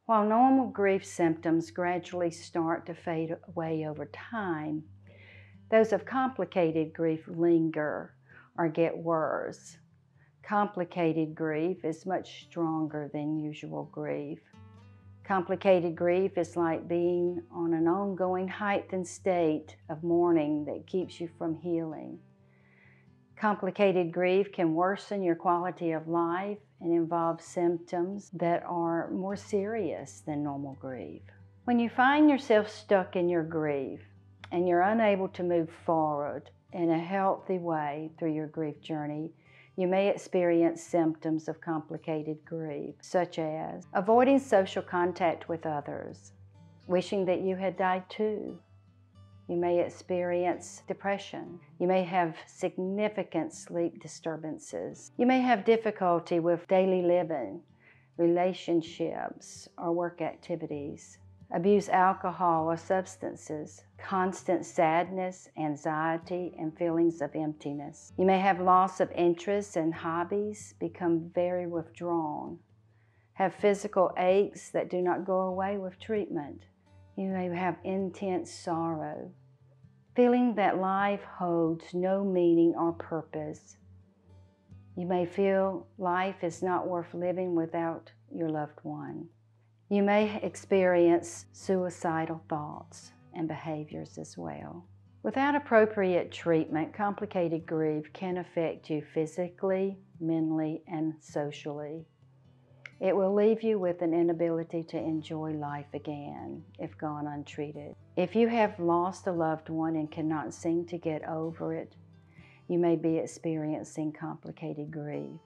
While normal grief symptoms gradually start to fade away over time, those of complicated grief linger or get worse. Complicated grief is much stronger than usual grief. Complicated grief is like being on an ongoing heightened state of mourning that keeps you from healing. Complicated grief can worsen your quality of life and involve symptoms that are more serious than normal grief. When you find yourself stuck in your grief and you're unable to move forward in a healthy way through your grief journey, you may experience symptoms of complicated grief, such as avoiding social contact with others, wishing that you had died too. You may experience depression. You may have significant sleep disturbances. You may have difficulty with daily living, relationships, or work activities. Abuse alcohol or substances, constant sadness, anxiety, and feelings of emptiness. You may have loss of interest in hobbies, become very withdrawn, have physical aches that do not go away with treatment. You may have intense sorrow, feeling that life holds no meaning or purpose. You may feel life is not worth living without your loved one. You may experience suicidal thoughts and behaviors as well. Without appropriate treatment, complicated grief can affect you physically, mentally, and socially. It will leave you with an inability to enjoy life again if gone untreated. If you have lost a loved one and cannot seem to get over it, you may be experiencing complicated grief.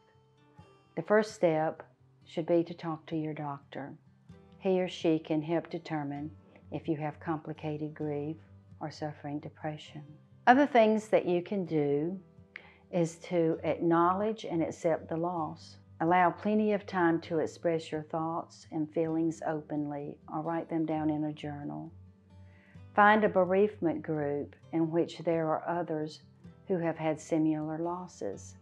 The first step should be to talk to your doctor. He or she can help determine if you have complicated grief or suffering depression. Other things that you can do is to acknowledge and accept the loss. Allow plenty of time to express your thoughts and feelings openly, or write them down in a journal. Find a bereavement group in which there are others who have had similar losses.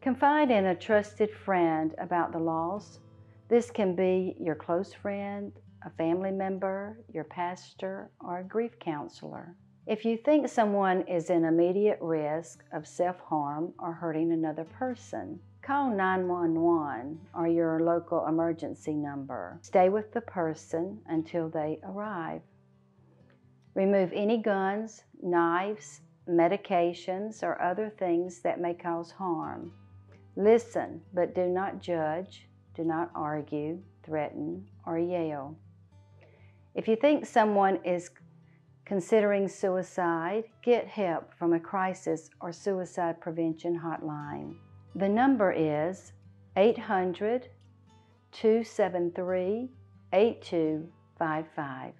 Confide in a trusted friend about the loss. This can be your close friend, a family member, your pastor, or a grief counselor. If you think someone is in immediate risk of self-harm or hurting another person, call 911 or your local emergency number. Stay with the person until they arrive. Remove any guns, knives, medications, or other things that may cause harm. Listen, but do not judge. Do not argue, threaten, or yell. If you think someone is considering suicide, get help from a crisis or suicide prevention hotline. The number is 800-273-8255.